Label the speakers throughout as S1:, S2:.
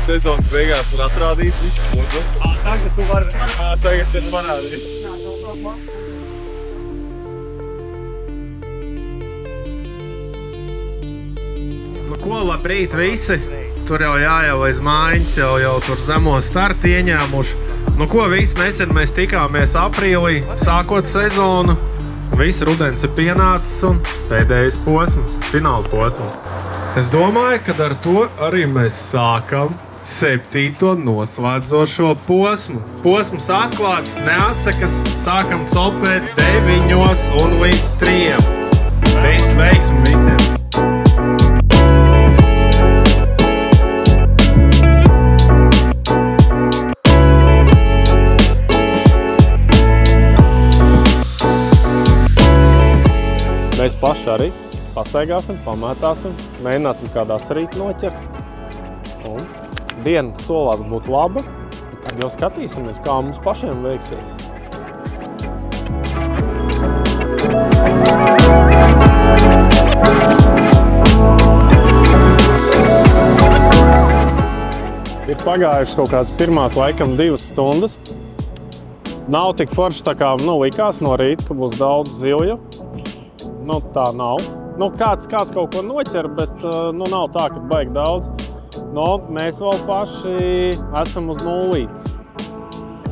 S1: sezonas beigās var atrādīt visu mūsu.
S2: Tagad tu vari.
S1: Tagad es parādīju.
S3: Nu ko, labrīt visi! Tur jau jājau aiz mājiņas, jau tur zemo startu ieņēmuši. Nu ko, visi nesen mēs tikāmies aprīlī, sākot sezonu. Viss rudens ir pienācis un pēdējais posms, fināla posms. Es domāju, ka ar to arī mēs sākam 7. noslēdzošo posmu. Posms atklāts, neatsakas, sākam copēt 9 un līdz 3. Viss veiksmi visiem!
S1: Mēs paši arī pastaigāsim, pamētāsim, mēģināsim kādā sarīti noķert. Un diena solās būt laba, tad jau skatīsimies, kā mums pašiem veiksies. Ir pagājušas kaut kādas pirmās laikam 2 stundas. Nav tik forši tā kā likās no rīta, ka būs daudz zivju. Nu, tā nav. Nu, kāds kaut ko noķer, bet nav tā, ka baigi daudz. Mēs vēl paši esam uz nulītes.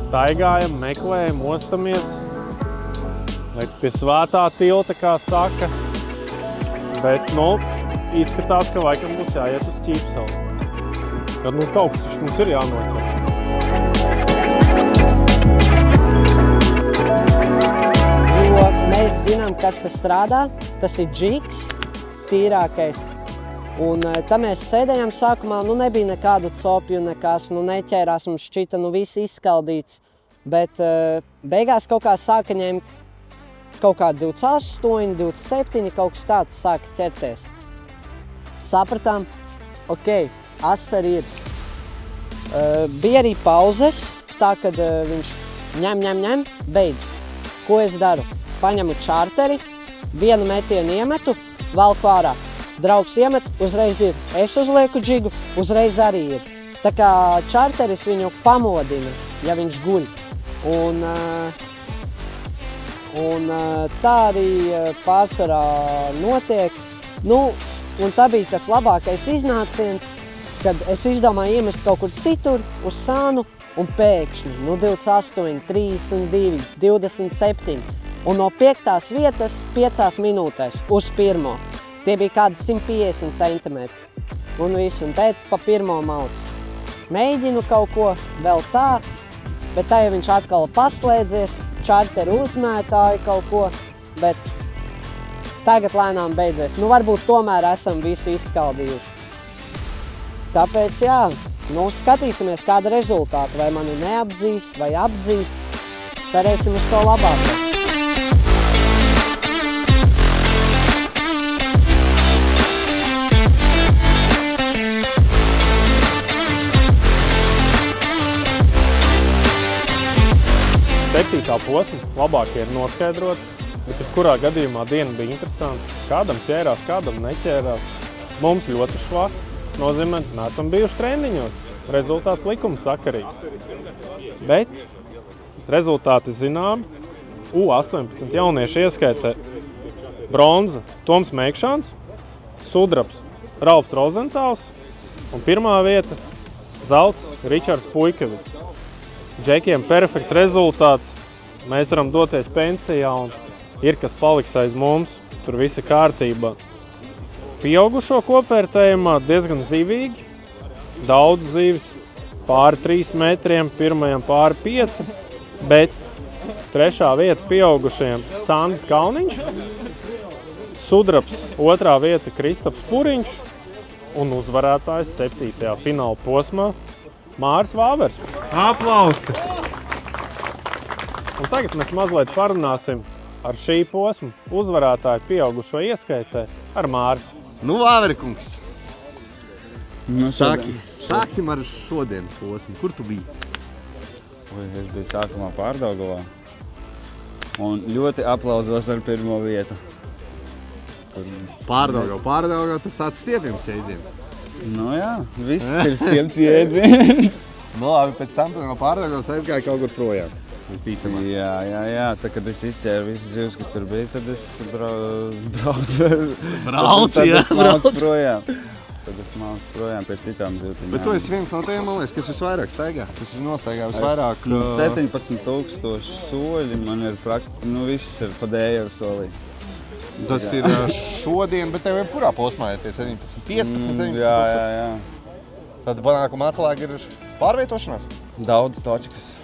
S1: Staigājam, meklējam, ostamies. Pie svētā tilta, kā saka. Bet, izskatās, ka laikam būs jāiet uz Ķīpsalu. Tad, kaut kas mums ir jānoķer.
S4: Mēs zinām, kas tas strādā. Tas ir džigs, tīrākais. Un tā mēs sēdējām sākumā, nebija nekādu copju, nekas, neķērās, mums šķita, viss izskaldīts. Bet beigās kaut kā sāka ņemt kaut kā 28, 27, kaut kas tāds sāka ķerties. Sapratām, ok, ass arī ir. Bija arī pauzes, tā, kad viņš ņem, beidz. Ko es daru? Paņemu čārteri, vienu metienu iemetu, valku ārā. Draugs iemet, uzreiz ir. Es uzlieku džigu, uzreiz arī ir. Tā kā čārteris viņu pamodina, ja viņš guļ. Un tā arī pārsvarā notiek. Un tā bija tas labākais iznāciens, kad es izdomāju iemest kaut kur citur, uz sānu, un pēkšņi 28, 32, 27. Un no 5. vietas 5 minūtēs uz 1. Tie bija kādi 150 centimetri. Un viss, un tēt pa 1. mauc. Mēģinu kaut ko vēl tā, bet tā jau viņš atkal paslēdzies, čārteru uzmētāju kaut ko, bet tagad lēnām beidzies. Varbūt tomēr esam visu izskaldījuši. Tāpēc jā, skatīsimies kāda rezultāta, vai mani neapdzīs, vai apdzīs. Cerēsim uz to labāko.
S1: Septītā posma labākie ir noskaidrot, bet kurā gadījumā diena bija interesanta. Kādam ķērās, kādam neķērās. Mums ļoti švaki. Tas nozīmē, ka neesam bijuši treniņos. Rezultāts likuma sakarīgs. Bet rezultāti zinām. U18 jaunieši ieskaitē bronza Toms Meikšāns, sudrabs Ralfs Rozentāls un 1. vieta zelts Ričards Puikevits. Džekiem perfekts rezultāts. Mēs varam doties pensijā un ir kas paliks aiz mums. Tur visa kārtībā. Pieaugušo kopvērtējumā diezgan zivīgi. Daudz zivis. Pāri 3 metriem, pirmajam pāri 5. Bet 3. vieta pieaugušajiem Sandis Kalniņš. Sudrabs 2. vieta Kristaps Puriņš. Un uzvarētājs 7. fināla posmā Māris Vāvers.
S3: Aplausi!
S1: Un tagad mēs mazliet parunāsim ar šī posma uzvarētāju pieaugušo ieskaitē ar Māri.
S5: Vāverkungs, sāksim ar šodienas posmu. Kur tu biji?
S6: Es biju sākumā Pārdaugavā un ļoti aplauzos ar 1. vietu.
S5: Pārdaugava, tas tāds stiepjams jēdziens.
S6: Nu jā, viss ir stiepts jēdziens.
S5: Nu labi, pēc tam tu no pārdaugavas aizgāji kaut kur projām. Visticamāk.
S6: Jā. Tad, kad es izķēru visas zivs, kas tur bija, tad es braucu.
S5: Braucu
S6: projām. Tad es mācu projām pie citām zivtiņām.
S5: Bet tu esi viens no tiem, man liekas, kas visvairāk staigā. Tas ir nostaigā visvairāk.
S6: 17,000 soļi man ir viss ir pa dēju solī.
S5: Tas ir šodien, bet tev kurā posmā ir tie 15, 17?
S6: Jā.
S5: Tad panākuma atslēga ir pārvietošanās?
S6: Daudz točkas.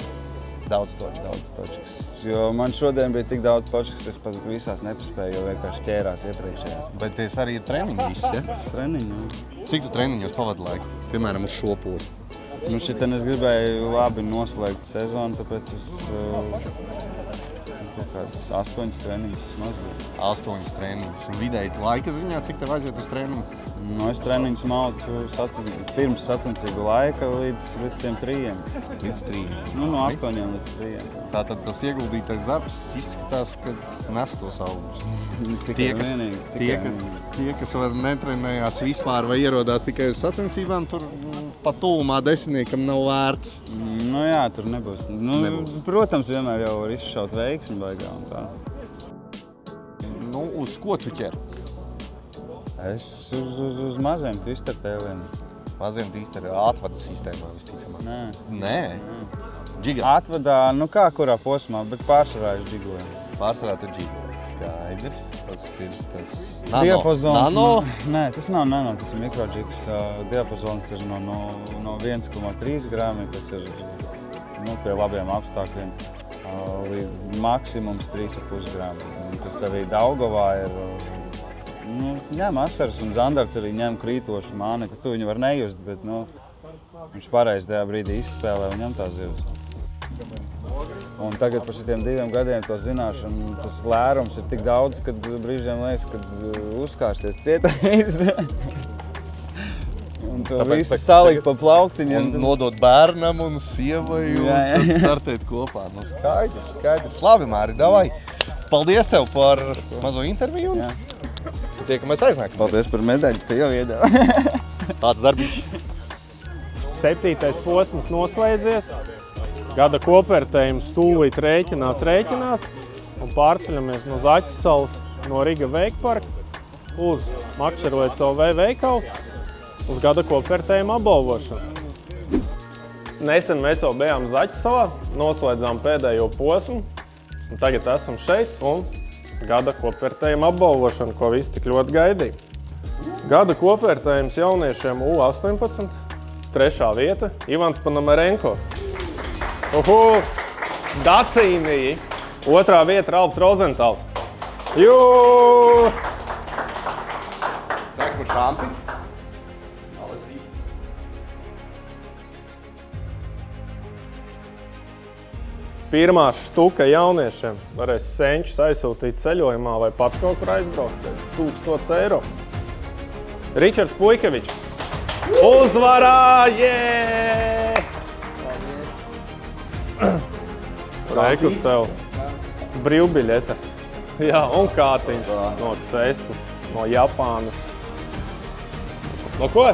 S5: Daudz točkas.
S6: Jo man šodien bija tik daudz točkas, es pat visās nepaspēju, jo vienkārši ķērās iepriekšējās.
S5: Bet ties arī ir treniņi visi, ja?
S6: Tas treniņi, jā.
S5: Cik tu treniņos pavadi laiku? Piemēram, uz šo posmu?
S6: Šitien es gribēju labi noslēgt sezonu, tāpēc es kaut kādas 8 treniņus vismaz biju. 8 treniņus. Un vidēji laika ziņā, cik tev aiziet uz treniņu? Es treniņus maucu pirms sacensību laika līdz tiem 3.
S5: Līdz 3.
S6: No 8 līdz 3.
S5: Tātad tas ieguldītais darbs izskatās, ka nes tos augļus. Tie, kas vēl netrenējās vispār vai ierodās tikai uz sacensībām, tur pa tuvumā desmitniekam nav vērts.
S6: Jā, tur nebūs. Protams, vienmēr jau var izšaut veiksmi baigā un tā.
S5: Uz ko tu ķer?
S6: Es uz maziem twister-tēliem.
S5: Maziem twister atvada sistēmā visticamāk? Nē. Džigā?
S6: Atvadā, kā kurā posmā, bet pārsvarā ir džigoja.
S5: Pārsvarā tu džigo. Skaidrs. Tas ir tas
S6: diapazons.
S5: Nano?
S6: Nē, tas nav nano, tas ir mikrodžigs. Diapazons ir no 1,3 grami, tas ir pie labiem apstākļiem. Līdz maksimums 3,5 grami. Kas arī Daugavā ir ņem asaras un Zandarts arī ņem krītošu māni, ka tu viņu var nejust, bet viņš pareizi tajā brīdī izspēlē un ņem tās zivs. Un tagad par šitiem 2 gadiem to zināšanu, tas lērums ir tik daudz, kad brīžiem liekas, kad uzkārsies cietais. Un to visu salikt pa plauktiņiem.
S5: Un nodot bērnam un sievai un tad startēt kopā. Skaidrs. Labi, Māri, davai. Paldies tev par mazo interviju. Tiekamies aiznāk.
S6: Paldies par medaļu, tu jau iedāvā.
S5: Tāds darbīgs.
S1: 7. posms noslēdzies. Gada kopvērtējums tūlīt rēķinās un pārceļamies no Zaķisalas, no Riga Veikparka uz Makšerlētas LV veikalu uz gada kopvērtējuma apbalvošanu. Nesen mēs jau bijām Zaķisalā, noslēdzām pēdējo posmu, un tagad esam šeit un gada kopvērtējuma apbalvošana, ko visi tik ļoti gaidīja. Gada kopvērtējums jauniešiem U18, 3. vieta Ivans Panamarenko. Dacīnī, 2. vieta Ralfs Rozentāls.
S5: Tak par šampi.
S1: Pirmā štuka jauniešiem varēs senčus aizsūtīt ceļojumā vai pats kaut kur aizbraukt pēc 1000 eiro. Ričards Puikevičs. Uzvarā! Jē! Reiku tev brīvbiļete. Jā, un kātiņš no Ksestas, no Japānas. No ko?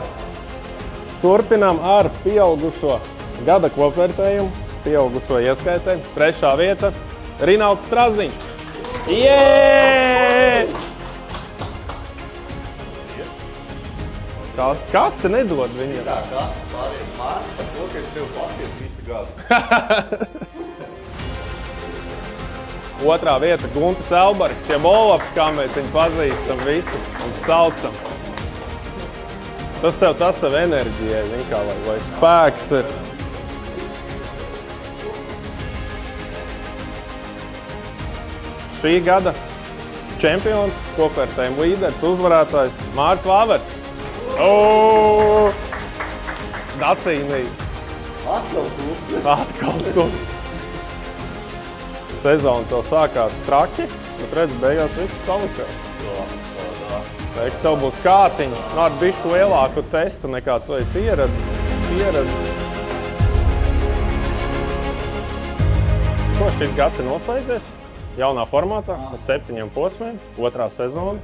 S1: Turpinām ar pieaugušo gada kopvērtējumu, pieaugušo ieskaitē. 3. vieta Rinalds Strazdiņš. Jē! Kas te nedod viņam?
S5: Tā kaste pāriet Mārti par to, ka es tev paciet visu gadu.
S1: 2. vieta Guntas Elbargs, jeb Olaps, kā mēs viņu pazīstam visi un saucam. Tas tev enerģija, vai spēks ir. Šī gada čempions, kopvērtējuma līderis, uzvarētājs Māris Vāvers. Dacīnī. Atkal tu. Sezona to sākās traki, bet redz, beigās viss salikās. Teik, tev būs kātiņš ar bišķu lielāku testu nekā tu esi ieradzis. Ko šis gads ir noslēdzies? Jaunā formātā, ar 7 posmiem, 2. sezona.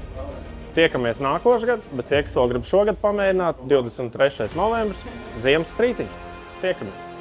S1: tiekamies nākošais gads, bet tie, kas vēl grib šogad pamēģināt, 23. novembris, Ziemas strītiņš. Tiekamies!